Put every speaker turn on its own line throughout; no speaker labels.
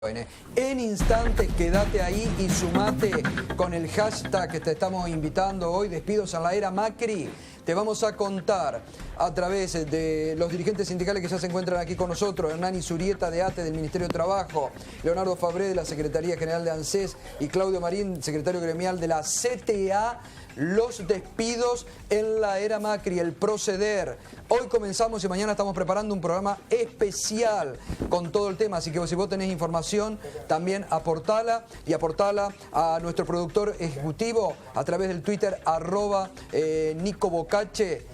En instantes quédate ahí y sumate con el hashtag que te estamos invitando hoy, despidos a la era Macri. Te vamos a contar a través de los dirigentes sindicales que ya se encuentran aquí con nosotros, Hernán Zurieta de ATE del Ministerio de Trabajo, Leonardo Fabré de la Secretaría General de ANSES y Claudio Marín, secretario gremial de la CTA, los despidos en la era Macri, el proceder. Hoy comenzamos y mañana estamos preparando un programa especial con todo el tema, así que si vos tenés información, también aportala y aportala a nuestro productor ejecutivo a través del Twitter @Nico Bocache,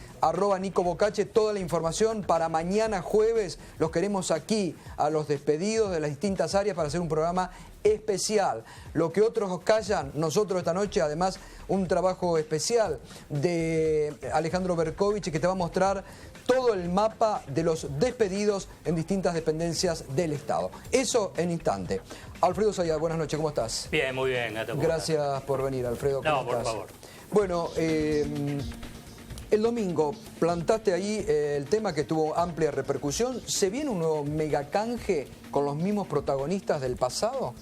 toda la información para mañana jueves. Los queremos aquí a los despedidos de las distintas áreas para hacer un programa especial. Lo que otros callan, nosotros esta noche, además, un trabajo especial de Alejandro Berkovich que te va a mostrar todo el mapa de los despedidos en distintas dependencias del Estado. Eso en instante. Alfredo Zayat, buenas noches, ¿cómo estás?
Bien, muy bien, Gato.
Gracias por venir, Alfredo. ¿Cómo
estás?
Por favor. Bueno, el domingo plantaste ahí el tema que tuvo amplia repercusión. ¿Se viene un nuevo megacanje con los mismos protagonistas del pasado?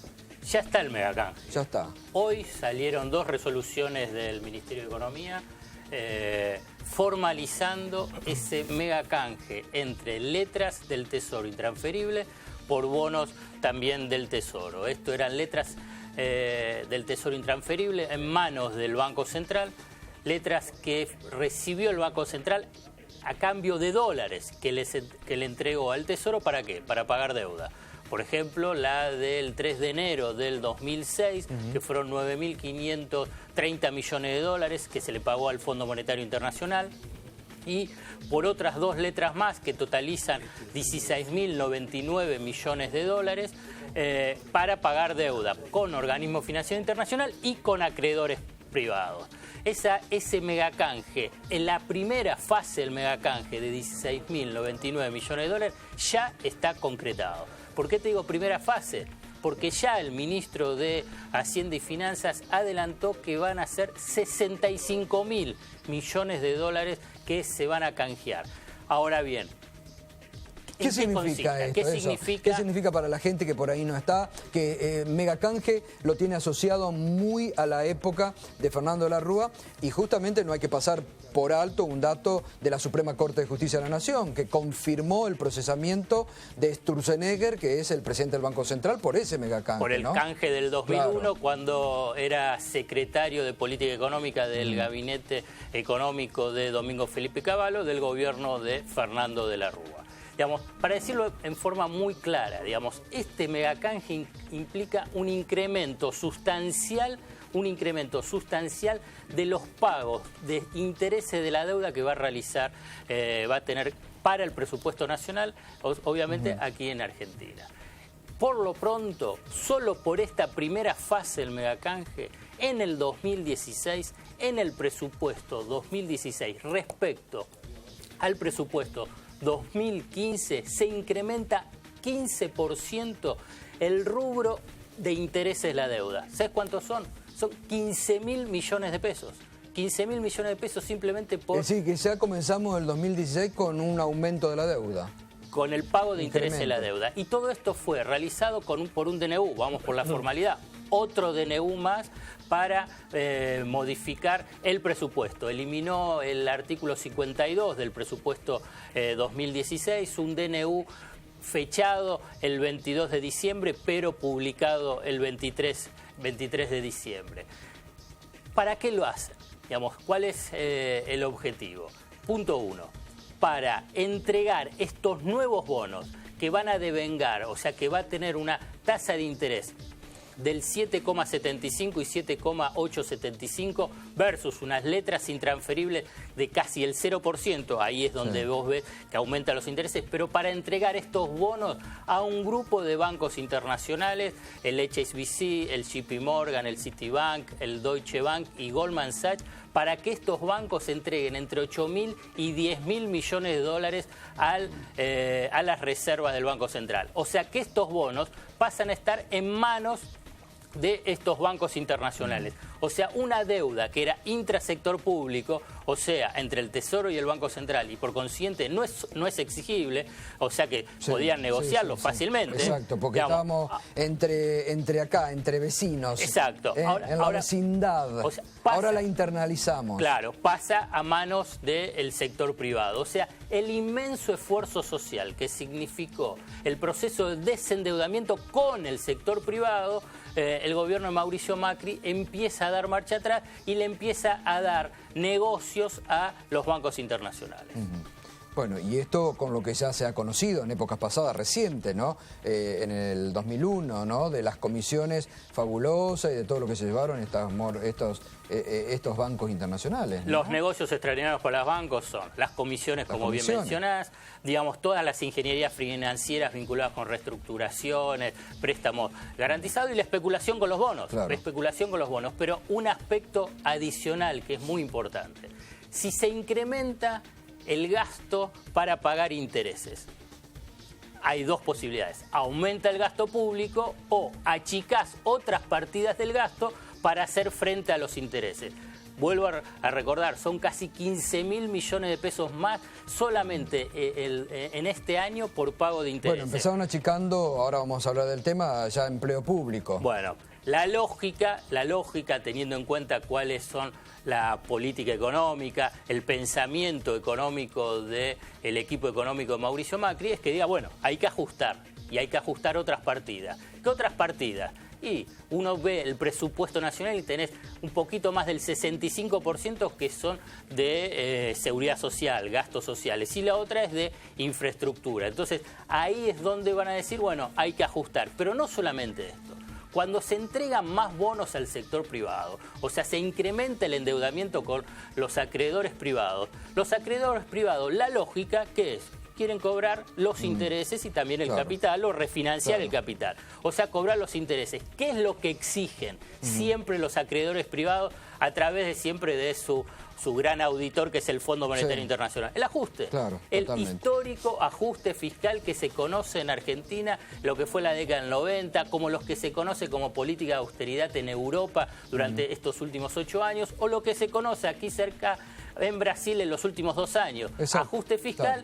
Ya está el megacanje.
Ya está.
Hoy salieron 2 resoluciones del Ministerio de Economía formalizando ese megacanje entre letras del Tesoro intransferible por bonos también del Tesoro. Esto eran letras del Tesoro intransferible en manos del Banco Central, letras que recibió el Banco Central a cambio de dólares que le entregó al Tesoro. ¿Para qué? Para pagar deuda. Por ejemplo, la del 3 de enero del 2006, que fueron 9.530 millones de dólares que se le pagó al Fondo Monetario Internacional. Y por otras 2 letras más que totalizan 16.099 millones de dólares para pagar deuda con organismos financieros internacionales y con acreedores privados. Ese megacanje, en la primera fase del megacanje de 16.099 millones de dólares, ya está concretado. ¿Por qué te digo primera fase? Porque ya el ministro de Hacienda y Finanzas adelantó que van a ser 65.000 millones de dólares que se van a canjear. Ahora bien,
¿qué significa esto? ¿Qué significa para la gente que por ahí no está? Que megacanje lo tiene asociado muy a la época de Fernando de la Rúa y justamente no hay que pasar por alto un dato de la Suprema Corte de Justicia de la Nación que confirmó el procesamiento de Sturzenegger, que es el presidente del Banco Central, por ese megacanje.
Por el canje del 2001, claro, cuando era secretario de Política Económica del Gabinete Económico de Domingo Felipe Cavallo, del gobierno de Fernando de la Rúa. Digamos, para decirlo en forma muy clara, digamos, este megacanje implica un incremento sustancial de los pagos de intereses de la deuda que va a realizar, va a tener para el presupuesto nacional, obviamente aquí en Argentina. Por lo pronto, solo por esta primera fase del megacanje, en el 2016, en el presupuesto 2016 respecto al presupuesto 2015 se incrementa 15% el rubro de intereses de la deuda. ¿Sabes cuántos son? Son 15.000 millones de pesos. 15.000 millones de pesos simplemente por...
Es decir, que ya comenzamos el 2016 con un aumento de la deuda.
Con el pago de intereses de la deuda. Y todo esto fue realizado por un DNU, vamos por la formalidad. Otro DNU más para modificar el presupuesto. Eliminó el artículo 52 del presupuesto 2016, un DNU fechado el 22 de diciembre, pero publicado el 23 de diciembre. ¿Para qué lo hacen? Digamos, ¿cuál es el objetivo? Punto 1. Para entregar estos nuevos bonos que van a devengar, o sea que va a tener una tasa de interés del 7,75 y 7,875 versus unas letras intransferibles de casi el 0%, ahí es donde vos ves que aumentan los intereses, pero para entregar estos bonos a un grupo de bancos internacionales, el HSBC, el JP Morgan, el Citibank, el Deutsche Bank y Goldman Sachs, para que estos bancos entreguen entre 8.000 y 10.000 millones de dólares a las reservas del Banco Central. O sea que estos bonos pasan a estar en manos de estos bancos internacionales. O sea, una deuda que era intrasector público, o sea, entre el Tesoro y el Banco Central, y por consiguiente no es exigible, o sea que podían negociarlo fácilmente.
Exacto, porque estábamos entre vecinos.
Exacto.
En la vecindad.
O sea,
ahora la internalizamos.
Claro, pasa a manos del sector privado. O sea, el inmenso esfuerzo social que significó el proceso de desendeudamiento con el sector privado, el gobierno de Mauricio Macri empieza a dar marcha atrás y le empieza a dar negocios a los bancos internacionales.
Bueno, y esto con lo que ya se ha conocido en épocas pasadas, recientes, ¿no? En el 2001, ¿no? De las comisiones fabulosas y de todo lo que se llevaron estos bancos internacionales, ¿no?
Los negocios extraordinarios para los bancos son las comisiones, como bien mencionás, digamos, todas las ingenierías financieras vinculadas con reestructuraciones, préstamos garantizados y la especulación con los bonos.
Claro.
La especulación con los bonos, pero un aspecto adicional que es muy importante. Si se incrementa el gasto para pagar intereses, hay dos posibilidades: aumenta el gasto público o achicás otras partidas del gasto para hacer frente a los intereses. Vuelvo a recordar, son casi 15.000 millones de pesos más solamente en este año por pago de intereses.
Bueno, empezaron achicando, ahora vamos a hablar del tema, ya empleo público.
Bueno, la lógica teniendo en cuenta cuáles son la política económica, el pensamiento económico del equipo económico de Mauricio Macri, es que diga, bueno, hay que ajustar, y hay que ajustar otras partidas. ¿Qué otras partidas? Y uno ve el presupuesto nacional y tenés un poquito más del 65% que son de seguridad social, gastos sociales, y la otra es de infraestructura. Entonces, ahí es donde van a decir, bueno, hay que ajustar. Pero no solamente esto. Cuando se entregan más bonos al sector privado, o sea, se incrementa el endeudamiento con los acreedores privados, la lógica, ¿qué es? Quieren cobrar los intereses y también el capital, o refinanciar el capital. O sea, cobrar los intereses. ¿Qué es lo que exigen siempre los acreedores privados a través de siempre de su gran auditor, que es el Fondo Monetario Internacional? El ajuste.
Claro,
el histórico ajuste fiscal que se conoce en Argentina, lo que fue la década del 90, como los que se conoce como política de austeridad en Europa durante estos últimos 8 años, o lo que se conoce aquí cerca en Brasil en los últimos 2 años.
Exacto.
Ajuste fiscal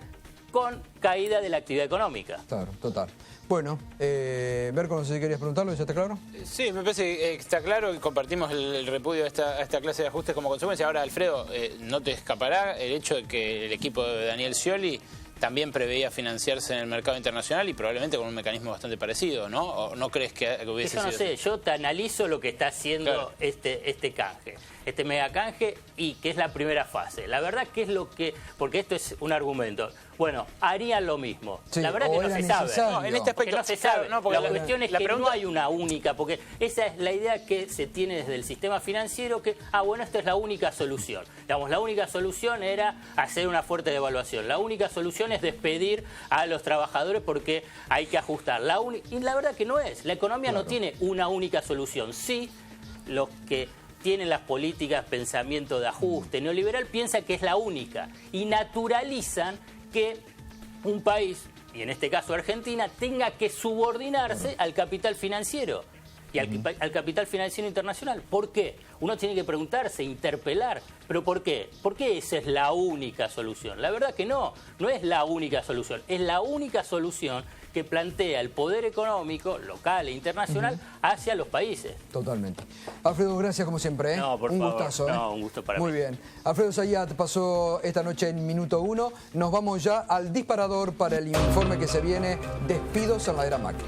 con caída de la actividad económica.
Claro, total. Bueno, Berco, no sé si querías preguntarlo, ¿ya está claro?
Sí, me parece que está claro y compartimos el repudio a esta clase de ajustes como consecuencia. Ahora, Alfredo, no te escapará el hecho de que el equipo de Daniel Scioli también preveía financiarse en el mercado internacional y probablemente con un mecanismo bastante parecido, ¿no? ¿O no crees que hubiese sido?
Yo no sé, yo te analizo lo que está haciendo este canje, este mega canje, y que es la primera fase. La verdad que es lo que, porque esto es un argumento, bueno, harían lo mismo.
Sí,
la verdad que no se sabe.
No, en este aspecto
no se sabe.
No,
la cuestión es que no hay una única, porque esa es la idea que se tiene desde el sistema financiero, que, bueno, esta es la única solución. Digamos, la única solución era hacer una fuerte devaluación. La única solución es despedir a los trabajadores porque hay que ajustar. Y la verdad que no es. La economía no tiene una única solución. Sí, los que tienen las políticas, pensamiento de ajuste neoliberal, piensa que es la única. Y naturalizan que un país, y en este caso Argentina, tenga que subordinarse al capital financiero y al capital financiero internacional. ¿Por qué? Uno tiene que preguntarse, interpelar, ¿pero por qué? ¿Por qué esa es la única solución? La verdad que no es la única solución, es la única solución que plantea el poder económico local e internacional hacia los países.
Totalmente. Alfredo, gracias como siempre.
No, por
un
favor.
gustazo.
No, un gusto para mí.
Muy bien. Alfredo Zayat pasó esta noche en Minuto 1. Nos vamos ya al disparador para el informe que se viene, despidos en la era Macri.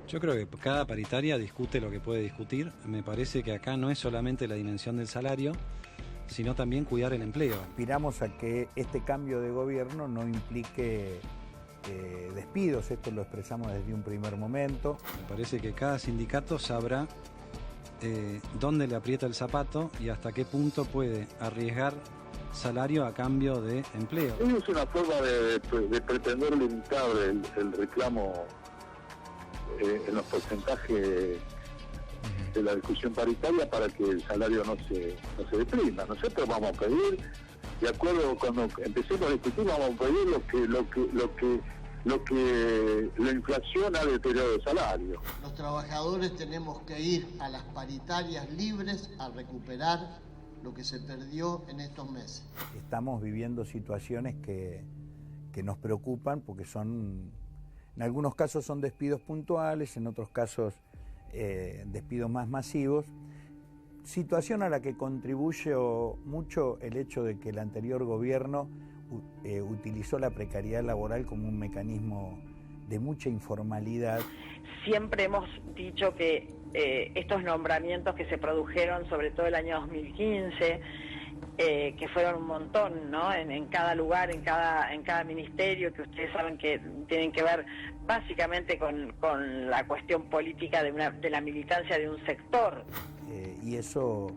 Yo creo que cada paritaria discute lo que puede discutir. Me parece que acá no es solamente la dimensión del salario, sino también cuidar el empleo.
Aspiramos a que este cambio de gobierno no implique despidos, esto lo expresamos desde un primer momento.
Me parece que cada sindicato sabrá dónde le aprieta el zapato y hasta qué punto puede arriesgar salario a cambio de empleo.
Es una forma de pretender limitar el reclamo en los porcentajes de la discusión paritaria para que el salario no se deprima. Nosotros vamos a pedir de acuerdo, cuando empecemos a discutir vamos a pedir la inflación ha deteriorado el salario.
Los trabajadores tenemos que ir a las paritarias libres a recuperar lo que se perdió en estos meses.
Estamos viviendo situaciones que nos preocupan porque son, en algunos casos son despidos puntuales, en otros casos despidos más masivos. Situación a la que contribuye mucho el hecho de que el anterior gobierno utilizó la precariedad laboral como un mecanismo de mucha informalidad.
Siempre hemos dicho que estos nombramientos que se produjeron, sobre todo el año 2015, que fueron un montón, ¿no? En cada lugar, en cada ministerio, que ustedes saben que tienen que ver básicamente con la cuestión política de la militancia de un sector.
Y eso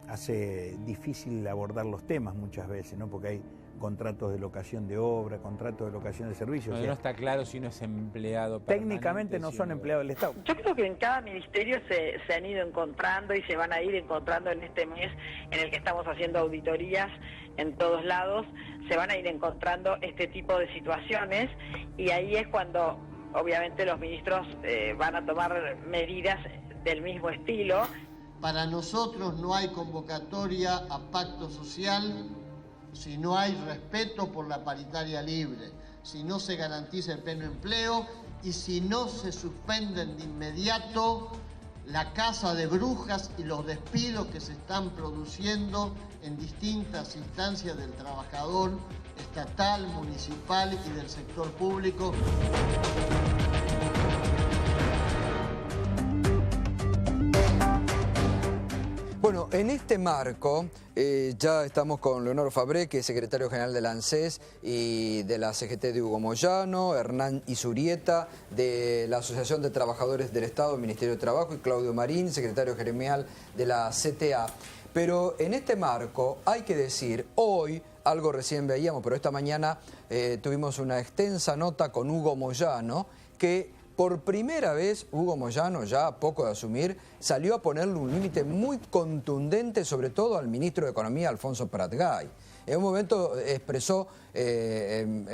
hace difícil abordar los temas muchas veces, ¿no? Porque hay contratos de locación de obra, contratos de locación de servicios.
No está claro si uno es empleado
técnicamente no son empleados del Estado.
Yo creo que en cada ministerio se han ido encontrando y se van a ir encontrando en este mes en el que estamos haciendo auditorías en todos lados, se van a ir encontrando este tipo de situaciones y ahí es cuando obviamente los ministros van a tomar medidas del mismo estilo.
Para nosotros no hay convocatoria a pacto social si no hay respeto por la paritaria libre, si no se garantiza el pleno empleo y si no se suspenden de inmediato la caza de brujas y los despidos que se están produciendo en distintas instancias del trabajador estatal, municipal y del sector público.
Bueno, en este marco ya estamos con Leonor Fabré, que es secretario general de la ANSES y de la CGT de Hugo Moyano, Hernán Izurieta de la Asociación de Trabajadores del Estado, Ministerio de Trabajo, y Claudio Marín, secretario gremial de la CTA. Pero en este marco hay que decir, hoy, algo recién veíamos, pero esta mañana tuvimos una extensa nota con Hugo Moyano, que por primera vez Hugo Moyano, ya a poco de asumir, salió a ponerle un límite muy contundente, sobre todo al ministro de Economía, Alfonso Prat-Gay. En un momento expresó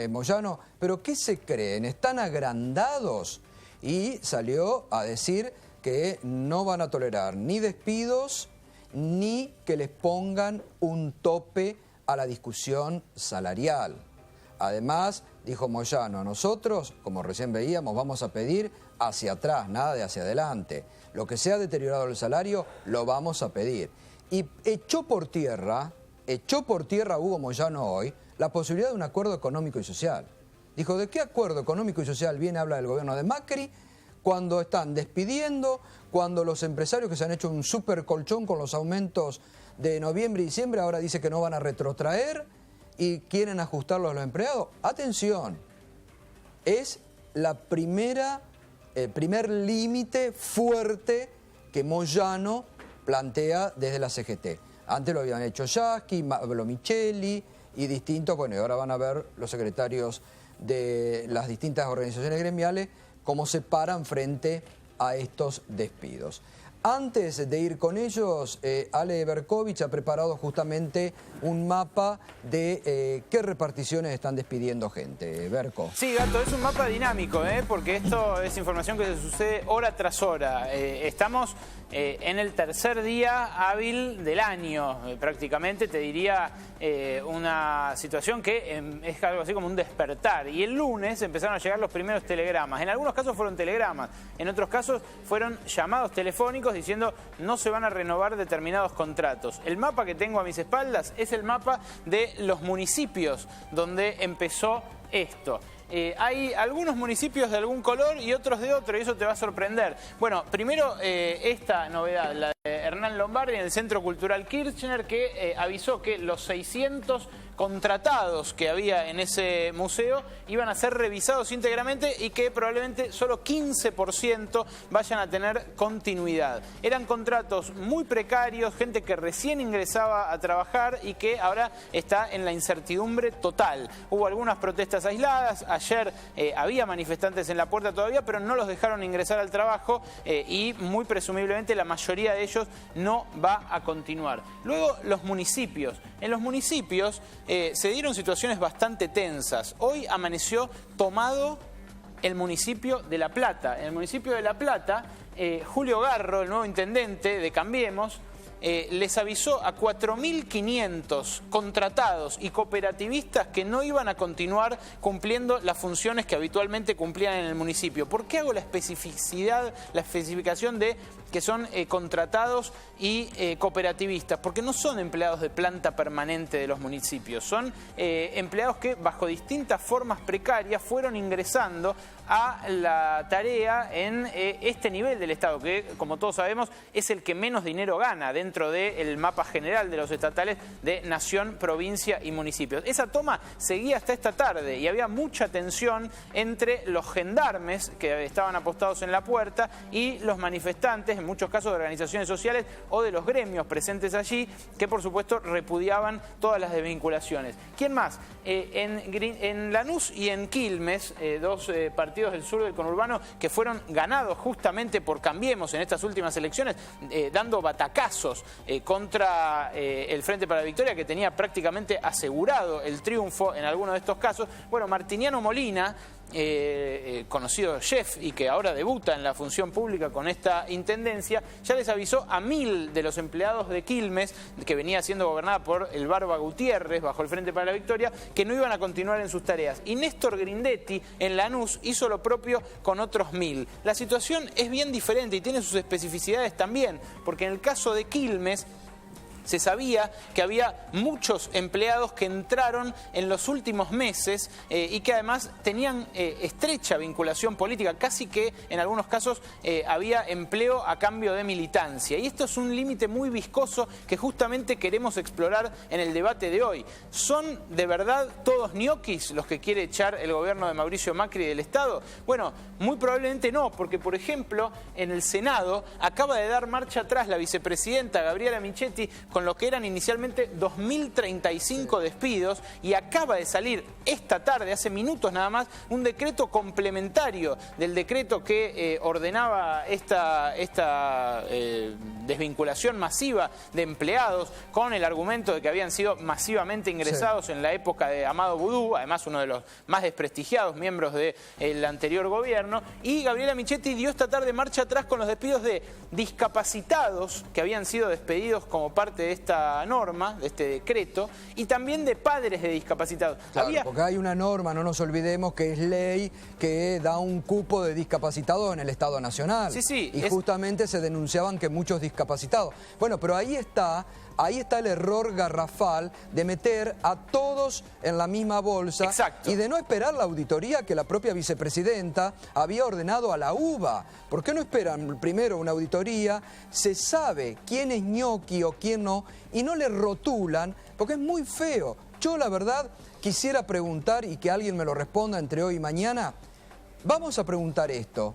Moyano, ¿pero qué se creen? ¿Están agrandados? Y salió a decir que no van a tolerar ni despidos ni que les pongan un tope a la discusión salarial. Además, dijo Moyano, nosotros, como recién veíamos, vamos a pedir hacia atrás, nada de hacia adelante. Lo que sea deteriorado el salario, lo vamos a pedir. Y echó por tierra Hugo Moyano hoy la posibilidad de un acuerdo económico y social. Dijo, ¿de qué acuerdo económico y social viene a hablar el gobierno de Macri cuando están despidiendo, cuando los empresarios que se han hecho un super colchón con los aumentos de noviembre y diciembre ahora dice que no van a retrotraer y quieren ajustarlo a los empleados? Atención, es el primer límite fuerte que Moyano plantea desde la CGT. Antes lo habían hecho Yasky, Blomicelli y distintos, bueno, y ahora van a ver los secretarios de las distintas organizaciones gremiales cómo se paran frente a estos despidos. Antes de ir con ellos, Ale Berkovich ha preparado justamente un mapa de qué reparticiones están despidiendo gente. Berko.
Sí, Gato, es un mapa dinámico, porque esto es información que se sucede hora tras hora. Estamos en el tercer día hábil del año, prácticamente, te diría una situación que es algo así como un despertar. Y el lunes empezaron a llegar los primeros telegramas. En algunos casos fueron telegramas, en otros casos fueron llamados telefónicos diciendo no se van a renovar determinados contratos. El mapa que tengo a mis espaldas es el mapa de los municipios donde empezó esto. Hay algunos municipios de algún color y otros de otro, y eso te va a sorprender. Bueno, primero esta novedad, la de Hernán Lombardi en el Centro Cultural Kirchner, que avisó que los 600 contratados que había en ese museo iban a ser revisados íntegramente y que probablemente solo 15% vayan a tener continuidad. Eran contratos muy precarios, gente que recién ingresaba a trabajar y que ahora está en la incertidumbre total. Hubo algunas protestas aisladas, ayer había manifestantes en la puerta todavía, pero no los dejaron ingresar al trabajo y muy presumiblemente la mayoría de ellos ellos no va a continuar. Luego, los municipios. En los municipios se dieron situaciones bastante tensas. Hoy amaneció tomado el municipio de La Plata. En el municipio de La Plata, Julio Garro, el nuevo intendente de Cambiemos, les avisó a 4.500 contratados y cooperativistas que no iban a continuar cumpliendo las funciones que habitualmente cumplían en el municipio. ¿Por qué hago la especificación de que son contratados y cooperativistas? Porque no son empleados de planta permanente de los municipios, son empleados que bajo distintas formas precarias fueron ingresando a la tarea en este nivel del Estado, que como todos sabemos es el que menos dinero gana dentro del mapa general de los estatales de nación, provincia y municipios. Esa toma seguía hasta esta tarde y había mucha tensión entre los gendarmes que estaban apostados en la puerta y los manifestantes, en muchos casos de organizaciones sociales o de los gremios presentes allí, que por supuesto repudiaban todas las desvinculaciones. ¿Quién más? En Lanús y en Quilmes, dos partidos del sur del conurbano que fueron ganados justamente por Cambiemos en estas últimas elecciones, dando batacazos contra el Frente para la Victoria, que tenía prácticamente asegurado el triunfo en algunos de estos casos. Bueno, Martiniano Molina, conocido chef y que ahora debuta en la función pública con esta intendencia, ya les avisó a 1.000 de los empleados de Quilmes, que venía siendo gobernada por el Barba Gutiérrez bajo el Frente para la Victoria, que no iban a continuar en sus tareas. Y Néstor Grindetti en Lanús hizo lo propio con otros 1.000. La situación es bien diferente y tiene sus especificidades también, porque en el caso de Quilmes se sabía que había muchos empleados que entraron en los últimos meses y que además tenían estrecha vinculación política, casi que en algunos casos había empleo a cambio de militancia. Y esto es un límite muy viscoso que justamente queremos explorar en el debate de hoy. ¿Son de verdad todos ñoquis los que quiere echar el gobierno de Mauricio Macri del Estado? Bueno, muy probablemente no, porque por ejemplo en el Senado acaba de dar marcha atrás la vicepresidenta Gabriela Michetti con lo que eran inicialmente 2.035 despidos, y acaba de salir esta tarde, hace minutos nada más, un decreto complementario del decreto que ordenaba esta desvinculación masiva de empleados, con el argumento de que habían sido masivamente ingresados en la época de Amado Boudou, además uno de los más desprestigiados miembros del anterior gobierno. Y Gabriela Michetti dio esta tarde marcha atrás con los despidos de discapacitados que habían sido despedidos como parte de esta norma, de este decreto, y también de padres de discapacitados.
Claro, porque hay una norma, no nos olvidemos, que es ley, que da un cupo de discapacitados en el Estado Nacional.
Sí, sí.
Y justamente se denunciaban que muchos discapacitados. Bueno, pero ahí está el error garrafal de meter a todos en la misma bolsa.
Exacto.
Y de no esperar la auditoría que la propia vicepresidenta había ordenado a la UBA. ¿Por qué no esperan primero una auditoría? Se sabe quién es ñoqui o quién no, y no le rotulan, porque es muy feo. Yo la verdad quisiera preguntar, y que alguien me lo responda entre hoy y mañana, vamos a preguntar esto: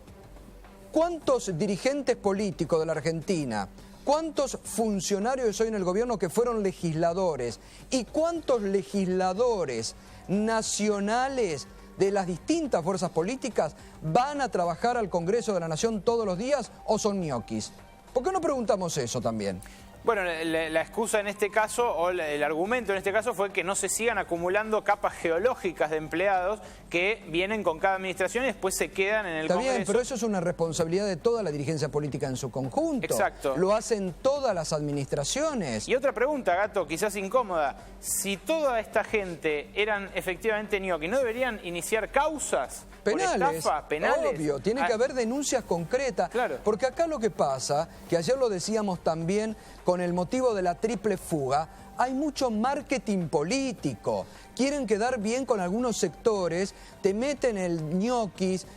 ¿cuántos dirigentes políticos de la Argentina, cuántos funcionarios hoy en el gobierno que fueron legisladores, y cuántos legisladores nacionales de las distintas fuerzas políticas van a trabajar al Congreso de la Nación todos los días o son ñoquis? ¿Por qué no preguntamos eso también?
Bueno, la excusa en este caso, o el argumento en este caso, fue que no se sigan acumulando capas geológicas de empleados que vienen con cada administración y después se quedan en el Congreso.
Está bien, pero eso es una responsabilidad de toda la dirigencia política en su conjunto.
Exacto.
Lo hacen todas las administraciones.
Y otra pregunta, Gato, quizás incómoda. Si toda esta gente eran efectivamente ñoqui, ¿no deberían iniciar causas?
Penales,
por estafa, penales.
Obvio, tiene que haber denuncias concretas.
Claro.
Porque acá lo que pasa, que ayer lo decíamos también con el motivo de la triple fuga, hay mucho marketing político. Quieren quedar bien con algunos sectores, te meten el ñoquis,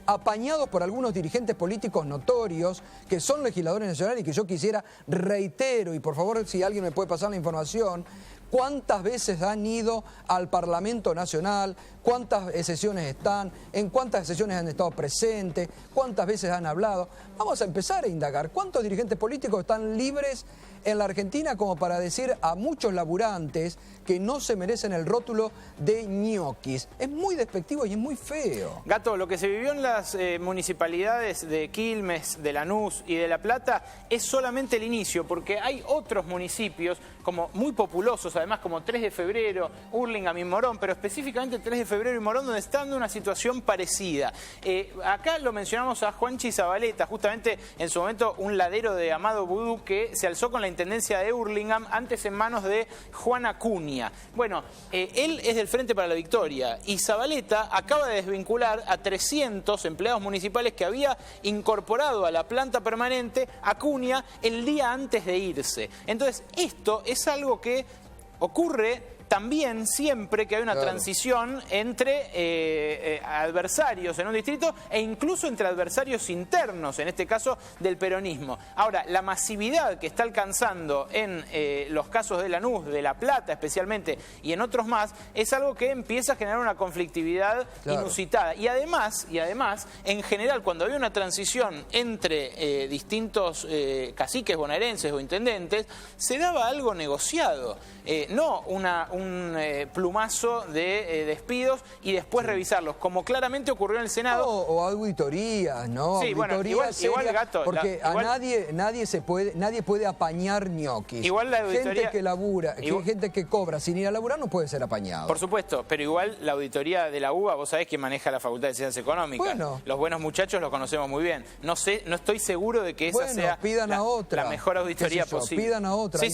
apañados por algunos dirigentes políticos notorios, que son legisladores nacionales y que yo quisiera, reitero, y por favor si alguien me puede pasar la información, cuántas veces han ido al Parlamento Nacional, cuántas sesiones están, en cuántas sesiones han estado presentes, cuántas veces han hablado. Vamos a empezar a indagar cuántos dirigentes políticos están libres en la Argentina como para decir a muchos laburantes que no se merecen el rótulo de ñoquis. Es muy despectivo y es muy feo.
Gato, lo que se vivió en las municipalidades de Quilmes, de Lanús y de La Plata es solamente el inicio, porque hay otros municipios como muy populosos, además como 3 de Febrero, Hurlingham y Morón, pero específicamente 3 de Febrero y Morón, donde están en una situación parecida. Acá lo mencionamos a Juanchi Zabaleta, justamente en su momento un ladero de Amado Vudú que se alzó con la intendencia de Hurlingham, antes en manos de Juan Acuña. Bueno, él es del Frente para la Victoria y Zabaleta acaba de desvincular a 300 empleados municipales que había incorporado a la planta permanente Acuña el día antes de irse. Entonces, esto es algo que ocurre también siempre que hay una transición entre adversarios en un distrito e incluso entre adversarios internos, en este caso del peronismo. Ahora, la masividad que está alcanzando en los casos de Lanús, de La Plata especialmente, y en otros más, es algo que empieza a generar una conflictividad inusitada. Y además, en general, cuando hay una transición entre distintos caciques bonaerenses o intendentes, se daba algo negociado, no un plumazo de despidos y después revisarlos, como claramente ocurrió en el Senado.
O auditorías, ¿no?
Sí,
auditorías
bueno, igual Gato.
Porque nadie puede apañar ñoquis.
Igual la auditoría...
Gente que labura, gente que cobra sin ir a laburar no puede ser apañado.
Por supuesto, pero igual la auditoría de la UBA, vos sabés que maneja la Facultad de Ciencias Económicas.
Bueno.
Los buenos muchachos los conocemos muy bien. No estoy seguro de que esa sea la mejor auditoría posible.
Pidan a otra.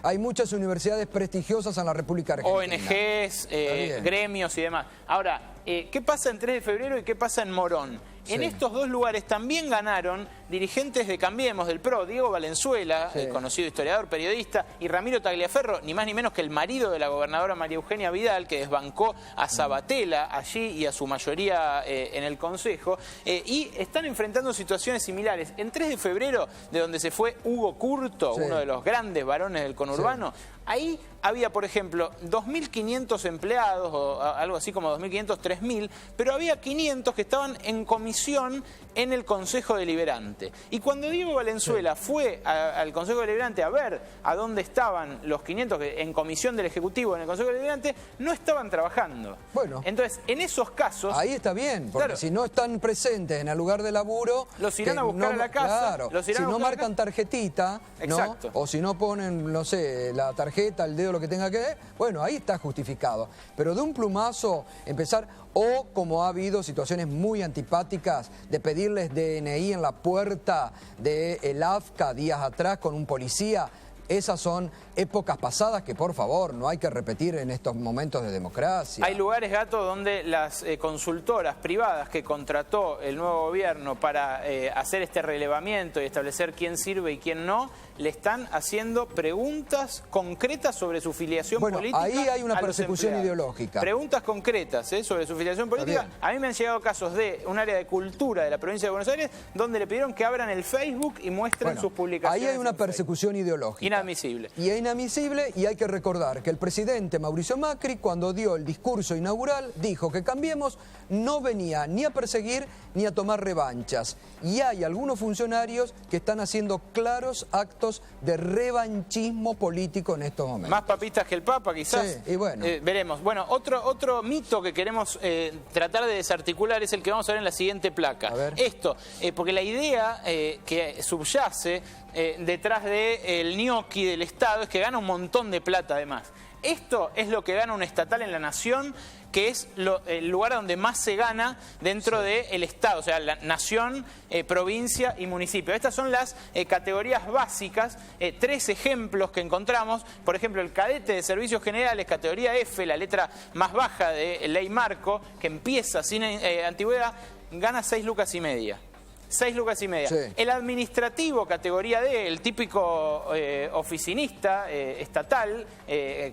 Hay muchas universidades prestigiosas en la República Argentina.
ONGs, gremios y demás. Ahora, ¿qué pasa en 3 de Febrero y qué pasa en Morón? En estos dos lugares también ganaron dirigentes de Cambiemos, del PRO, Diego Valenzuela, conocido historiador, periodista, y Ramiro Tagliaferro, ni más ni menos que el marido de la gobernadora María Eugenia Vidal, que desbancó a Sabatella allí y a su mayoría en el Consejo, y están enfrentando situaciones similares. En 3 de Febrero, de donde se fue Hugo Curto, uno de los grandes varones del conurbano, ahí había, por ejemplo, 2.500 empleados, o algo así como 2.500, 3.000, pero había 500 que estaban en comisión en el Consejo Deliberante. Y cuando Diego Valenzuela fue al Consejo Deliberante a ver a dónde estaban los 500 que en comisión del Ejecutivo en el Consejo Deliberante, no estaban trabajando. Bueno. Entonces, en esos casos...
Ahí está bien, porque si no están presentes en el lugar de laburo...
Los irán a buscar a la casa.
Claro, si no marcan tarjetita, ¿no? O si no ponen, no sé, la tarjeta, el dedo, lo que tenga que ver, bueno, ahí está justificado. Pero de un plumazo empezar... O como ha habido situaciones muy antipáticas de pedirles DNI en la puerta del AFCA días atrás con un policía. Esas son épocas pasadas que, por favor, no hay que repetir en estos momentos de democracia.
Hay lugares, Gato, donde las consultoras privadas que contrató el nuevo gobierno para hacer este relevamiento y establecer quién sirve y quién no, le están haciendo preguntas concretas sobre su filiación política.
Ahí hay una persecución ideológica.
Preguntas concretas sobre su filiación política. A mí me han llegado casos de un área de cultura de la provincia de Buenos Aires donde le pidieron que abran el Facebook y muestren sus publicaciones.
Ahí hay una persecución ideológica.
Inadmisible.
Y es inadmisible, y hay que recordar que el presidente Mauricio Macri, cuando dio el discurso inaugural, dijo que Cambiemos no venía ni a perseguir ni a tomar revanchas. Y hay algunos funcionarios que están haciendo claros actos de revanchismo político en estos momentos.
Más papistas que el Papa, quizás.
Sí, y bueno.
Veremos. Bueno, otro mito que queremos tratar de desarticular es el que vamos a ver en la siguiente placa.
A ver.
Esto, porque la idea que subyace detrás del ñoqui del Estado es que gana un montón de plata además. Esto es lo que gana un estatal en la nación, que es el lugar donde más se gana dentro del Estado, o sea, la nación, provincia y municipio. Estas son las categorías básicas, 3 ejemplos que encontramos. Por ejemplo, el cadete de servicios generales, categoría F, la letra más baja de ley marco, que empieza sin antigüedad, gana 6,5 lucas. 6,5 lucas. Sí. El administrativo, categoría D, el típico oficinista estatal,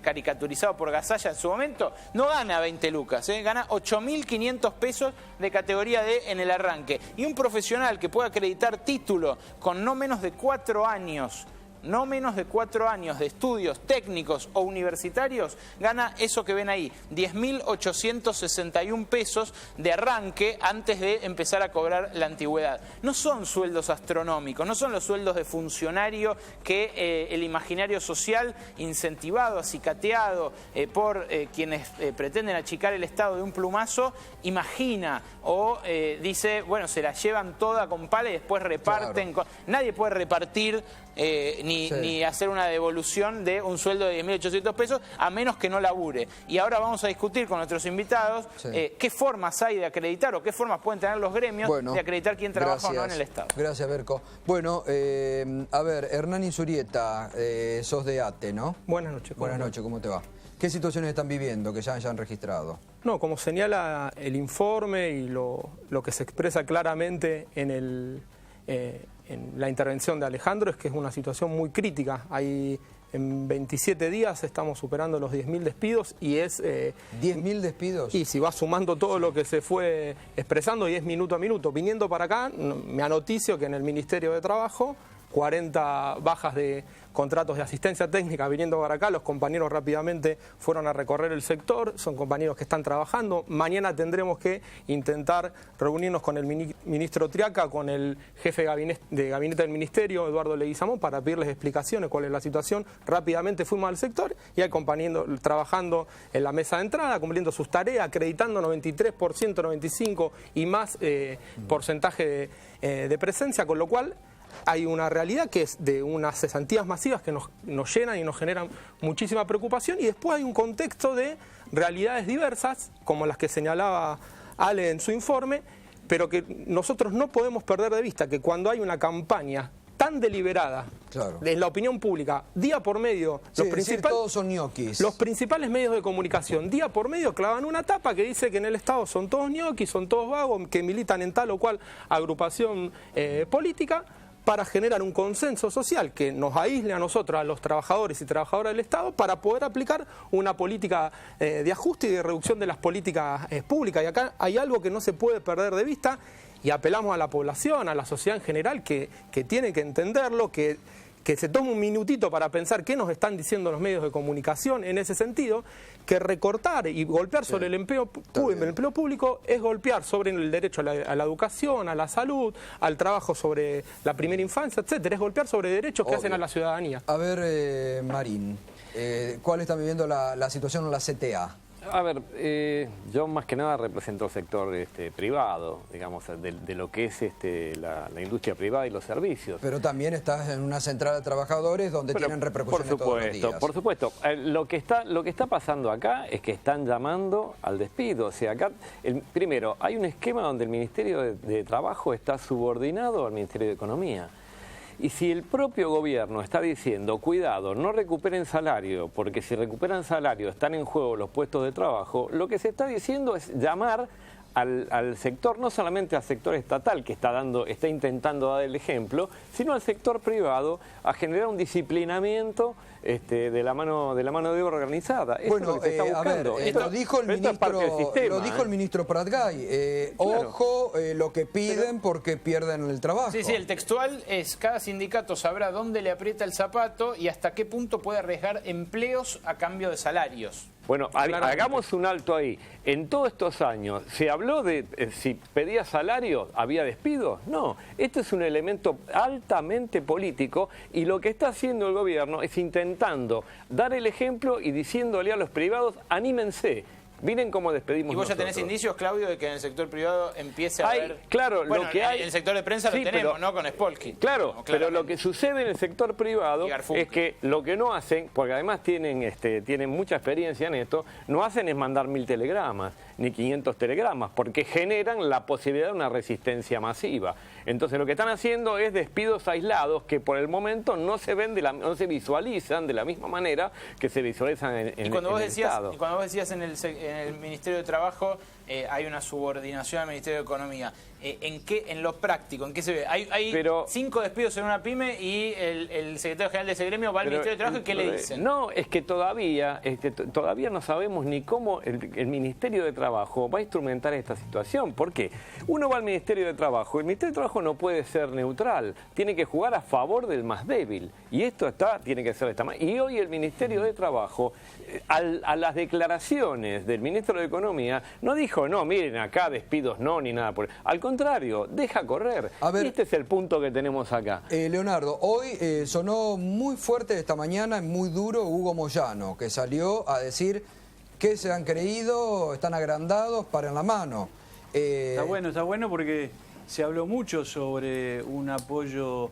caricaturizado por Gasalla en su momento, no gana 20 lucas, gana 8.500 pesos de categoría D en el arranque. Y un profesional que pueda acreditar título con no menos de 4 años no menos de 4 años de estudios técnicos o universitarios, gana eso que ven ahí, 10.861 pesos de arranque antes de empezar a cobrar la antigüedad. No son sueldos astronómicos, no son los sueldos de funcionario que el imaginario social, incentivado, acicateado por quienes pretenden achicar el Estado de un plumazo, imagina o dice, bueno, se la llevan toda con pala y después reparten. Claro. Nadie puede repartir ni hacer una devolución de un sueldo de 10.800 pesos a menos que no labure. Y ahora vamos a discutir con nuestros invitados qué formas hay de acreditar o qué formas pueden tener los gremios de acreditar quién trabaja o no en el Estado.
Gracias, Berco. Bueno, a ver, Hernán Insurieta, sos de ATE, ¿no?
Buenas noches.
Buenas noches, ¿cómo te va? ¿Qué situaciones están viviendo que ya hayan registrado?
No, como señala el informe y lo que se expresa claramente en la intervención de Alejandro, es que es una situación muy crítica. En 27 días estamos superando los 10.000 despidos y es...
¿10.000 despidos?
Y si va sumando todo lo que se fue expresando y es minuto a minuto. Viniendo para acá, me anoticio que en el Ministerio de Trabajo, 40 bajas de contratos de asistencia técnica viniendo para acá, los compañeros rápidamente fueron a recorrer el sector, son compañeros que están trabajando. Mañana tendremos que intentar reunirnos con el ministro Triaca, con el jefe de gabinete del ministerio, Eduardo Leguizamón, para pedirles explicaciones, cuál es la situación. Rápidamente fuimos al sector y hay compañeros trabajando en la mesa de entrada, cumpliendo sus tareas, acreditando 93%, 95% y más porcentaje de presencia, con lo cual hay una realidad que es de unas cesantías masivas que nos llenan y nos generan muchísima preocupación, y después hay un contexto de realidades diversas, como las que señalaba Ale en su informe, pero que nosotros no podemos perder de vista que cuando hay una campaña tan deliberada en la opinión pública, día por medio,
todos son ñoquis.
Los principales medios de comunicación, día por medio, clavan una tapa que dice que en el Estado son todos ñoquis, son todos vagos, que militan en tal o cual agrupación política, para generar un consenso social que nos aísle a nosotros, a los trabajadores y trabajadoras del Estado, para poder aplicar una política de ajuste y de reducción de las políticas públicas. Y acá hay algo que no se puede perder de vista, y apelamos a la población, a la sociedad en general, que tiene que entenderlo, que se tome un minutito para pensar qué nos están diciendo los medios de comunicación en ese sentido, que recortar y golpear sobre el empleo público es golpear sobre el derecho a la educación, a la salud, al trabajo sobre la primera infancia, etcétera. Es golpear sobre derechos que hacen a la ciudadanía.
A ver, Marín, ¿cuál está viviendo la situación en la CTA?
A ver, yo más que nada represento el sector privado, digamos, de lo que es la industria privada y los servicios.
Pero también estás en una central de trabajadores donde tienen repercusiones todos los días.
Por supuesto. Lo que está pasando acá es que están llamando al despido. O sea, acá, primero, hay un esquema donde el Ministerio de Trabajo está subordinado al Ministerio de Economía. Y si el propio gobierno está diciendo, cuidado, no recuperen salario, porque si recuperan salario están en juego los puestos de trabajo, lo que se está diciendo es llamar al sector, no solamente al sector estatal que está intentando dar el ejemplo, sino al sector privado a generar un disciplinamiento de la mano de obra organizada.
Bueno, a ver, lo dijo el ministro Pratgay. Ojo lo que piden porque pierden el trabajo.
Sí, el textual es: cada sindicato sabrá dónde le aprieta el zapato y hasta qué punto puede arriesgar empleos a cambio de salarios.
Bueno, hagamos un alto ahí. En todos estos años, ¿se habló de si pedía salario, había despidos? No, esto es un elemento altamente político, y lo que está haciendo el gobierno es intentando dar el ejemplo y diciéndole a los privados, anímense. Miren cómo despedimos.
¿Y vos ya tenés indicios, Claudio, de que en el sector privado empiece a haber...
Claro,
bueno,
lo que hay...
En el sector de prensa lo tenemos, ¿no? Con Spolsky.
Claro, pero lo que sucede en el sector privado es que lo que no hacen, porque además tienen mucha experiencia en esto, no hacen es mandar 1000 telegramas, ni 500 telegramas, porque generan la posibilidad de una resistencia masiva. Entonces lo que están haciendo es despidos aislados que por el momento no se ven no se visualizan de la misma manera que se visualizan en el Estado.
Y cuando vos decías en el Ministerio de Trabajo hay una subordinación al Ministerio de Economía. ¿En lo práctico, en qué se ve? Hay 5 despidos en una pyme y el secretario general de ese gremio va al Ministerio de Trabajo y ¿qué le dicen?
No, es que todavía no sabemos ni cómo el Ministerio de Trabajo va a instrumentar esta situación. ¿Por qué? Uno va al Ministerio de Trabajo, el Ministerio de Trabajo no puede ser neutral, tiene que jugar a favor del más débil. Y esto tiene que ser esta manera. Y hoy el Ministerio de Trabajo, a las declaraciones del Ministro de Economía, no dijo, no, miren, acá despidos no, ni nada por... Al contrario, deja correr.
A ver,
y este es el punto que tenemos acá.
Leonardo, hoy sonó muy fuerte esta mañana, muy duro, Hugo Moyano, que salió a decir que se han creído, están agrandados, paren la mano.
Está bueno porque se habló mucho sobre un apoyo...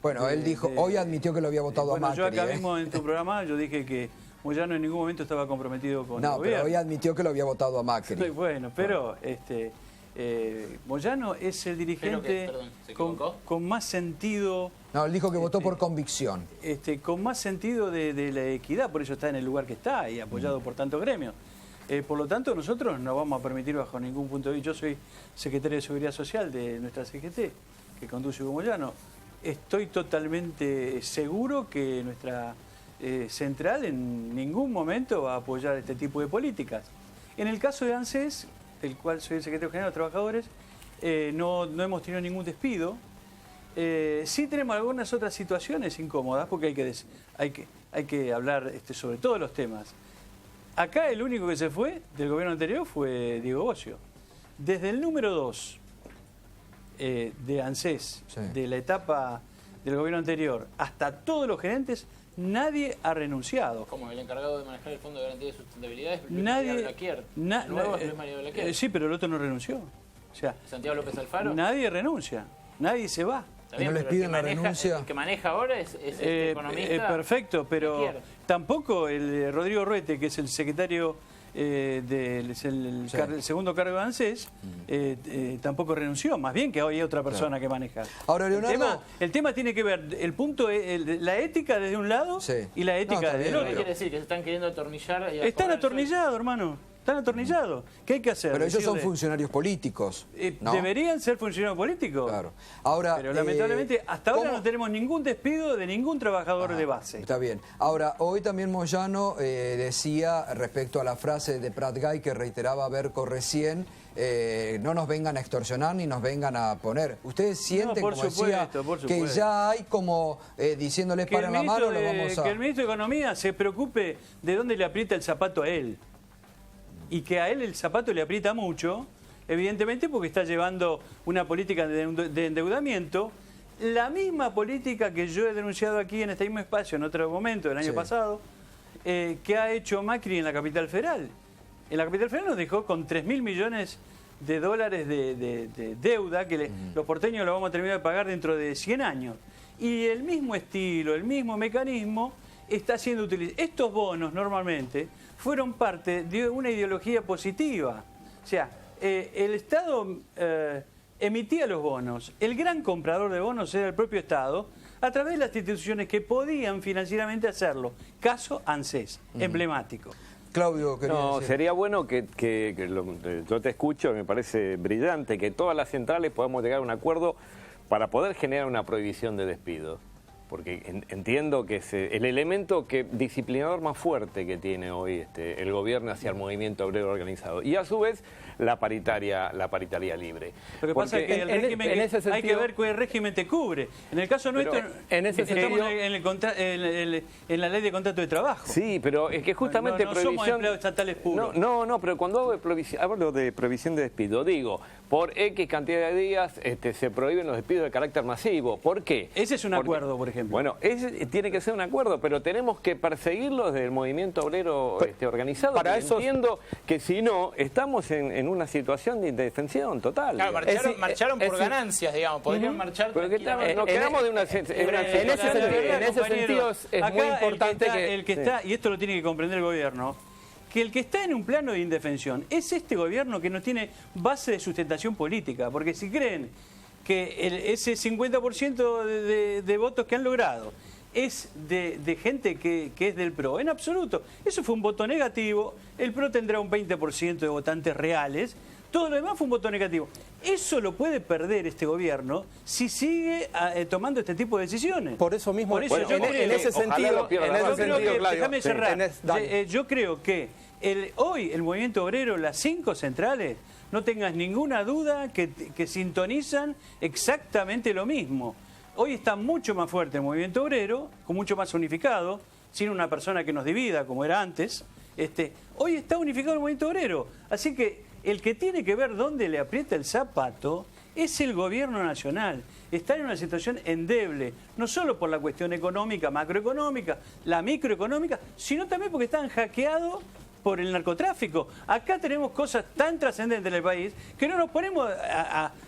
Bueno, él dijo, hoy admitió que lo había votado a Macri.
Yo acá mismo en tu programa yo dije que Moyano en ningún momento estaba comprometido con el gobierno.
No, pero hoy admitió que lo había votado a Macri.
Bueno, pero Moyano es el dirigente con más sentido...
No, él dijo que votó por convicción.
Con más sentido de la equidad, por eso está en el lugar que está y apoyado por tantos gremios. Por lo tanto, nosotros no vamos a permitir bajo ningún punto de vista. Yo soy secretario de Seguridad Social de nuestra CGT, que conduce Hugo Moyano. Estoy totalmente seguro que nuestra central en ningún momento va a apoyar este tipo de políticas. En el caso de ANSES, del cual soy el secretario general de los trabajadores, no hemos tenido ningún despido. Sí tenemos algunas otras situaciones incómodas, porque hay que hablar sobre todos los temas. Acá el único que se fue del gobierno anterior fue Diego Bocio. Desde el número 2 de ANSES, de la etapa del gobierno anterior, hasta todos los gerentes, nadie ha renunciado.
Como el encargado de manejar el Fondo de Garantía de Sustentabilidad es Luis
María
María Blaquier. El nuevo es Luis María Blaquier.
Sí, pero el otro no renunció. O sea,
Santiago López Alfaro.
Nadie renuncia, nadie se va.
¿Y no les piden la renuncia?
El que maneja ahora es el economista.
Perfecto, pero tampoco el Rodrigo Ruete, que es el secretario el segundo cargo de ANSES, tampoco renunció, más bien que hoy hay otra persona que maneja.
Ahora, Leonardo,
el tema tiene que ver, el punto es la ética desde un lado y la ética desde el otro.
¿Qué quiere decir? Que se están queriendo atornillar.
Están atornillados, hermano. Están atornillados. ¿Qué hay que hacer?
Pero ellos son funcionarios políticos, ¿no?
¿Deberían ser funcionarios políticos?
Claro. Ahora,
pero lamentablemente hasta ahora no tenemos ningún despido de ningún trabajador de base.
Está bien. Ahora, hoy también Moyano decía respecto a la frase de Pratgay que reiteraba Berco recién, no nos vengan a extorsionar ni nos vengan a poner. ¿Ustedes sienten, como decía, que ya hay como diciéndoles para la mano, lo vamos a...
Que el ministro de Economía se preocupe de dónde le aprieta el zapato a él. Y que a él el zapato le aprieta mucho, evidentemente porque está llevando una política de endeudamiento, la misma política que yo he denunciado aquí en este mismo espacio en otro momento, el año pasado, que ha hecho Macri en la capital federal. En la capital federal nos dejó con 3.000 millones de dólares de deuda que los porteños lo vamos a terminar de pagar dentro de 100 años. Y el mismo estilo, el mismo mecanismo está siendo utilizado. Estos bonos normalmente fueron parte de una ideología positiva. O sea, el Estado emitía los bonos. El gran comprador de bonos era el propio Estado, a través de las instituciones que podían financieramente hacerlo. Caso ANSES, emblemático.
Claudio,
no, sería bueno que yo te escucho, me parece brillante, que todas las centrales podamos llegar a un acuerdo para poder generar una prohibición de despido. Porque entiendo que es el elemento disciplinador más fuerte que tiene hoy el gobierno hacia el movimiento obrero organizado. Y a su vez, la paritaria libre.
Lo que pasa es que el régimen hay que ver qué régimen te cubre. En el caso nuestro, estamos en la ley de contrato de trabajo.
Sí, pero es que justamente
no somos empleados estatales puros.
No, pero cuando hablo de prohibición de despido, digo, por X cantidad de días se prohíben los despidos de carácter masivo. ¿Por qué?
Ese es un acuerdo, por ejemplo.
Bueno, ese tiene que ser un acuerdo, pero tenemos que perseguirlo desde el movimiento obrero organizado.
Para eso
entiendo que si no, estamos en una situación de indefensión total.
Claro, marcharon por ganancias, digamos. Podrían marchar.
Pero nos quedamos de una...
En ese sentido es muy importante que...
y esto lo tiene que comprender el gobierno, que el que está en un plano de indefensión es este gobierno que no tiene base de sustentación política, porque si creen que ese 50% de votos que han logrado es de gente que es del PRO, en absoluto. Eso fue un voto negativo, el PRO tendrá un 20% de votantes reales, Todo lo demás fue un voto negativo. Eso lo puede perder este gobierno si sigue tomando este tipo de decisiones.
Por eso mismo,
Por eso
bueno,
yo creo,
en ese sentido,
déjame cerrar.
Dale.
Yo creo que hoy el movimiento obrero, las 5 centrales, no tengas ninguna duda que sintonizan exactamente lo mismo. Hoy está mucho más fuerte el movimiento obrero, con mucho más unificado, sin una persona que nos divida como era antes. Hoy está unificado el movimiento obrero. Así que el que tiene que ver dónde le aprieta el zapato es el gobierno nacional. Está en una situación endeble, no solo por la cuestión económica, macroeconómica, la microeconómica, sino también porque están hackeados por el narcotráfico. Acá tenemos cosas tan trascendentes en el país que no nos ponemos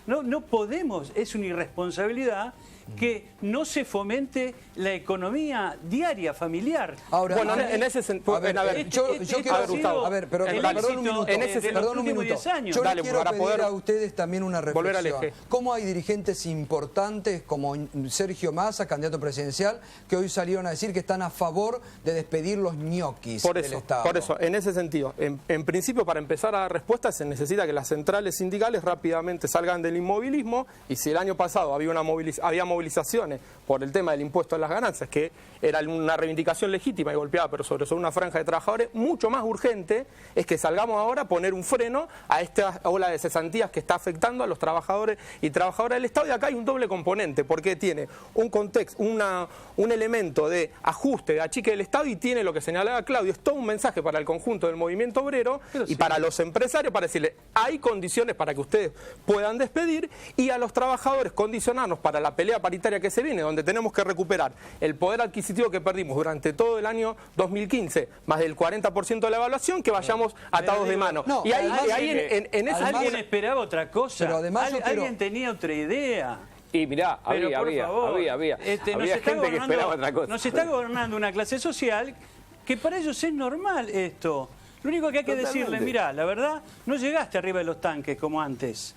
no podemos, es una irresponsabilidad que no se fomente la economía diaria, familiar.
Ahora,
bueno, en ese sentido,
yo quiero, Gustavo, pero perdón un minuto. Perdón un minuto. Yo le quiero pedir a ustedes también una reflexión. ¿Cómo hay dirigentes importantes como Sergio Massa, candidato presidencial, que hoy salieron a decir que están a favor de despedir los ñoquis del Estado?
Por eso, en ese sentido, en principio, para empezar a dar respuestas, se necesita que las centrales sindicales rápidamente salgan del inmovilismo, y si el año pasado había movilizaciones por el tema del impuesto a las ganancias, que era una reivindicación legítima y golpeada, pero sobre una franja de trabajadores, mucho más urgente es que salgamos ahora a poner un freno a esta ola de cesantías que está afectando a los trabajadores y trabajadoras del Estado. Y acá hay un doble componente, porque tiene un contexto, un elemento de ajuste, de achique del Estado, y tiene lo que señalaba Claudio, es todo un mensaje para el conjunto del movimiento obrero y para los empresarios, para decirle, hay condiciones para que ustedes puedan despedir, y a los trabajadores condicionarnos para la pelea paritaria que se viene, donde tenemos que recuperar el poder adquisitivo que perdimos durante todo el año 2015, más del 40% de la evaluación, que vayamos atados de mano.
No,
y ahí en ese
alguien esperaba otra cosa,
pero además
alguien tenía otra idea.
Y mirá, había gente que esperaba otra cosa.
Nos está gobernando una clase social que para ellos es normal esto. Lo único que hay que decirle, mirá, la verdad, no llegaste arriba de los tanques como antes.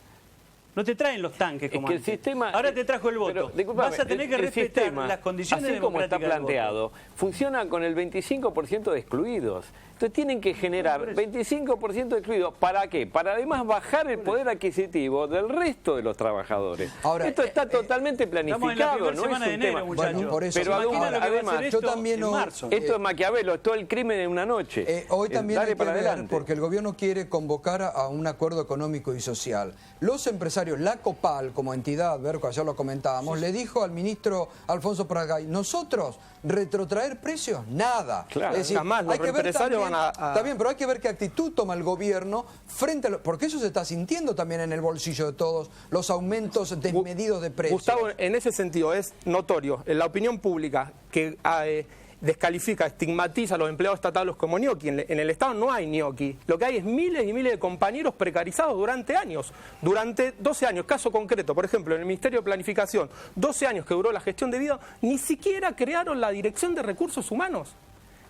No te traen los tanques como antes. Ahora te trajo el voto. Vas a tener que respetar las condiciones
así como está
democráticas
planteado, funciona con el 25% de excluidos. Entonces tienen que generar 25% de excluidos. ¿Para qué? Para además bajar el poder adquisitivo del resto de los trabajadores. Ahora, esto está totalmente planificado, no es un tema.
Bueno, por eso,
pero además,
yo también
esto es Maquiavelo, es todo el crimen en una noche.
Hoy también hay que ver, porque el gobierno quiere convocar a un acuerdo económico y social. Los empresarios, la COPAL como entidad, Berco, ayer lo comentábamos, le dijo al ministro Alfonso Pratgay, nosotros retrotraer precios, nada.
Claro,
es decir,
jamás los empresarios van a...
Está bien, pero hay que ver qué actitud toma el gobierno frente a porque eso se está sintiendo también en el bolsillo de todos, los aumentos desmedidos de precios.
Gustavo, en ese sentido es notorio en la opinión pública que descalifica, estigmatiza a los empleados estatales como ñoqui. En el Estado no hay ñoqui. Lo que hay es miles y miles de compañeros precarizados durante años, durante 12 años. Caso concreto, por ejemplo, en el Ministerio de Planificación, 12 años que duró la gestión de vida, ni siquiera crearon la Dirección de Recursos Humanos.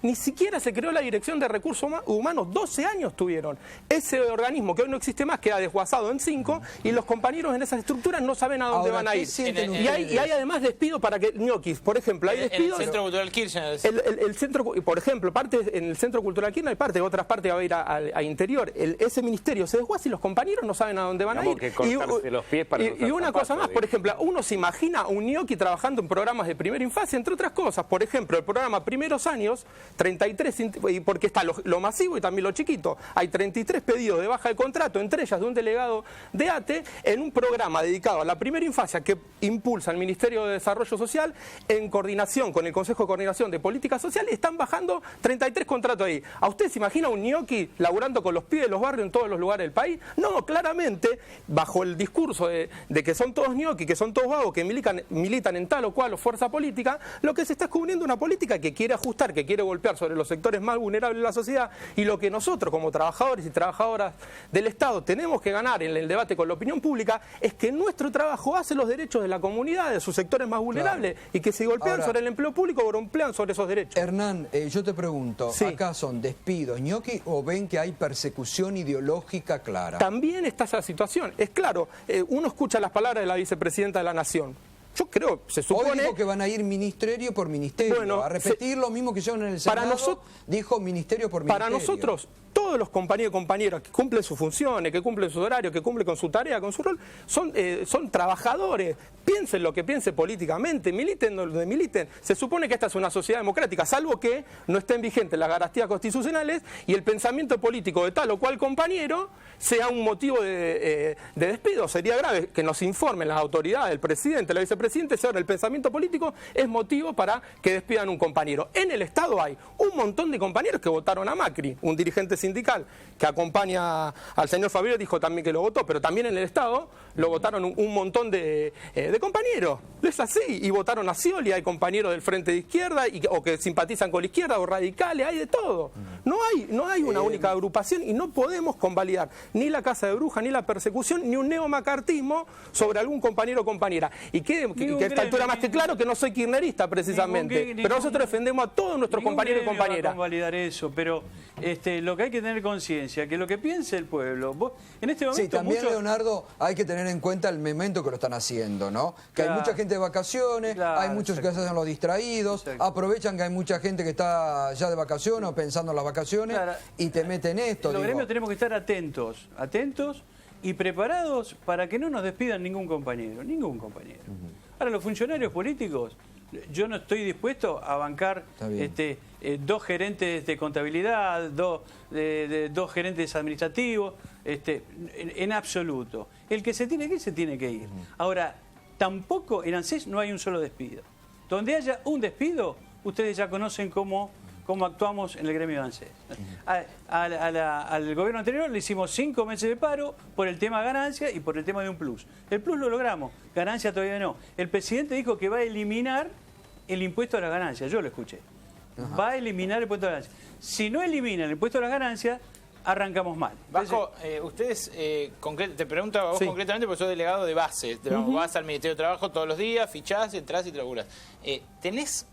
Ni siquiera se creó la Dirección de Recursos Humanos, 12 años tuvieron. Ese organismo que hoy no existe más queda desguazado en 5 y los compañeros en esas estructuras no saben a dónde van a ir. Y hay además despidos para que ñoquis, por ejemplo, hay despidos.
En el Centro Cultural Kirchner.
El centro, por ejemplo, en el Centro Cultural Kirchner hay parte, otras partes va a ir a interior. Ese ministerio se desguaza y los compañeros no saben a dónde van a ir.
Que cortarse los pies para
y una cosa más, por ejemplo, uno se imagina un ñoqui trabajando en programas de primera infancia, entre otras cosas. Por ejemplo, el programa Primeros Años, 33, porque está lo masivo y también lo chiquito. Hay 33 pedidos de baja de contrato, entre ellas de un delegado de ATE, en un programa dedicado a la primera infancia que impulsa el Ministerio de Desarrollo Social en coordinación con el Consejo de Coordinación de Política Social. Están bajando 33 contratos ahí. ¿A usted se imagina un ñoqui laburando con los pibes de los barrios en todos los lugares del país? No, claramente, bajo el discurso de que son todos ñoqui, que son todos vagos, que militan en tal o cual fuerza política, lo que se está descubriendo una política que quiere ajustar, que quiere golpear sobre los sectores más vulnerables de la sociedad, y lo que nosotros como trabajadores y trabajadoras del Estado tenemos que ganar en el debate con la opinión pública es que nuestro trabajo hace los derechos de la comunidad, de sus sectores más vulnerables, y que si golpean sobre el empleo público, golpean sobre esos derechos.
Hernán, yo te pregunto, ¿acá son despidos ñoqui o ven que hay persecución ideológica clara?
También está esa situación. Es claro, uno escucha las palabras de la vicepresidenta de la Nación. Yo creo, se supone...
Hoy dijo que van a ir ministerio por ministerio, a repetir lo mismo que hicieron en el Senado, dijo ministerio por ministerio.
Para nosotros, todo todos los compañeros y compañeras que cumplen sus funciones, que cumplen sus horarios, que cumplen con su tarea, con su rol, son trabajadores. Piensen lo que piensen políticamente, militen donde militen. Se supone que esta es una sociedad democrática, salvo que no estén vigentes las garantías constitucionales y el pensamiento político de tal o cual compañero sea un motivo de despido. Sería grave que nos informen las autoridades, el presidente, la vicepresidenta, si ahora el pensamiento político es motivo para que despidan un compañero. En el Estado hay un montón de compañeros que votaron a Macri, un dirigente sindical que acompaña al señor Fabio dijo también que lo votó, pero también en el Estado lo votaron un montón de compañeros. Es así, y votaron a Scioli, hay compañeros del Frente de Izquierda o que simpatizan con la izquierda o radicales, hay de todo. No hay una única agrupación y no podemos convalidar ni la casa de bruja, ni la persecución, ni un neomacartismo sobre algún compañero o compañera. Y que a esta altura más que claro que no soy kirchnerista precisamente, pero nosotros defendemos a todos nuestros compañeros y compañeras.
Va a convalidar eso, pero lo que hay que tener conciencia, que lo que piense el pueblo, vos, en este momento...
Sí, también Leonardo, hay que tener en cuenta el momento que lo están haciendo, ¿no? Que hay mucha gente de vacaciones, hay muchos que se hacen los distraídos, aprovechan que hay mucha gente que está ya de vacaciones o pensando en las vacaciones y te meten esto.
Los gremios tenemos que estar atentos y preparados para que no nos despidan ningún compañero. Ahora, los funcionarios políticos, yo no estoy dispuesto a bancar dos gerentes de contabilidad, dos gerentes administrativos, en absoluto. El que se tiene que ir, se tiene que ir. Ahora, tampoco en ANSES no hay un solo despido. Donde haya un despido, ustedes ya conocen cómo actuamos en el gremio de ANSES. Al gobierno anterior le hicimos 5 meses de paro por el tema ganancia y por el tema de un plus. El plus lo logramos, ganancia todavía no. El presidente dijo que va a eliminar el impuesto a las ganancias, yo lo escuché. Va a eliminar el impuesto a las ganancias. Si no eliminan el impuesto a las ganancias, arrancamos mal.
Vasco, ustedes, te pregunto a vos concretamente porque sos delegado de base. Vas al Ministerio de Trabajo todos los días, fichás, entrás y te laburás. ¿Tenés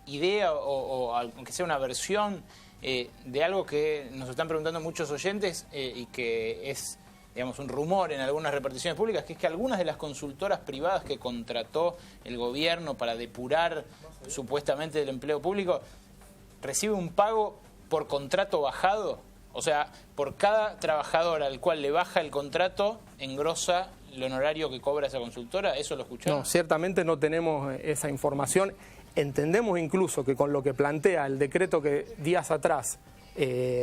idea o aunque sea una versión de algo que nos están preguntando muchos oyentes y que es, digamos, un rumor en algunas reparticiones públicas, que es que algunas de las consultoras privadas que contrató el gobierno para depurar supuestamente del empleo público recibe un pago por contrato bajado? O sea, por cada trabajador al cual le baja el contrato, engrosa el honorario que cobra esa consultora. ¿Eso lo escucharon?
No, ciertamente no tenemos esa información. Entendemos incluso que con lo que plantea el decreto que días atrás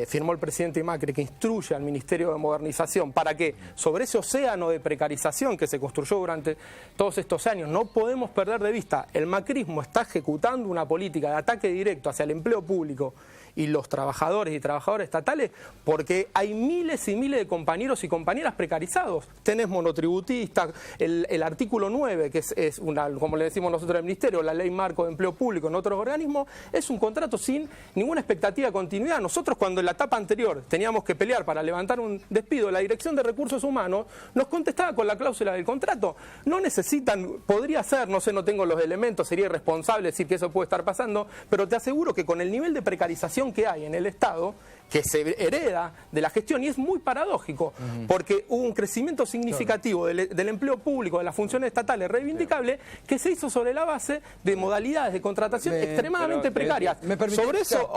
firmó el presidente Macri, que instruye al Ministerio de Modernización para que sobre ese océano de precarización que se construyó durante todos estos años, no podemos perder de vista, el macrismo está ejecutando una política de ataque directo hacia el empleo público y los trabajadores y trabajadoras estatales, porque hay miles y miles de compañeros y compañeras precarizados. Tenés monotributistas, el artículo 9, que es una, como le decimos nosotros al Ministerio, la Ley Marco de Empleo Público en otros organismos, es un contrato sin ninguna expectativa de continuidad. Nosotros, cuando en la etapa anterior teníamos que pelear para levantar un despido, la Dirección de Recursos Humanos nos contestaba con la cláusula del contrato. No necesitan, podría ser, no sé, no tengo los elementos, sería irresponsable decir que eso puede estar pasando, pero te aseguro que con el nivel de precarización que hay en el Estado, que se hereda de la gestión, y es muy paradójico, porque hubo un crecimiento significativo del empleo público, de las funciones estatales reivindicables, que se hizo sobre la base de modalidades de contratación extremadamente precarias. Sobre eso,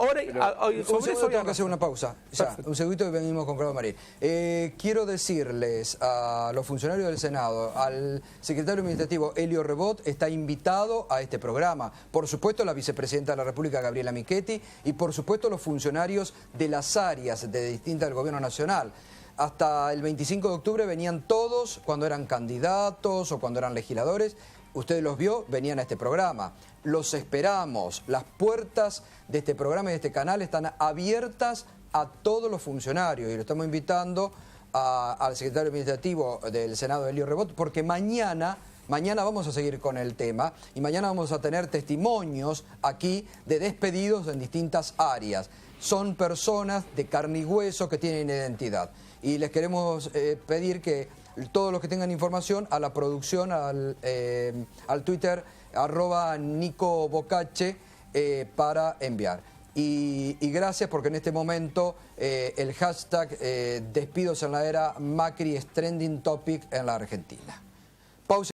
tengo que hacer una pausa. Ya, un segundito y venimos con Claudio Marín. Quiero decirles a los funcionarios del Senado, al secretario administrativo Elio Rebot, está invitado a este programa. Por supuesto, la vicepresidenta de la República, Gabriela Michetti, y por supuesto los funcionarios de las áreas distintas del Gobierno Nacional. Hasta el 25 de octubre venían todos, cuando eran candidatos o cuando eran legisladores, usted los vio, venían a este programa. Los esperamos. Las puertas de este programa y de este canal están abiertas a todos los funcionarios y lo estamos invitando al secretario administrativo del Senado, Elio Rebot, porque mañana vamos a seguir con el tema y mañana vamos a tener testimonios aquí de despedidos en distintas áreas. Son personas de carne y hueso que tienen identidad. Y les queremos pedir que todos los que tengan información a la producción, al Twitter, @NicoBocache, para enviar. Y gracias porque en este momento el hashtag despidos en la era Macri es trending topic en la Argentina. Pausa.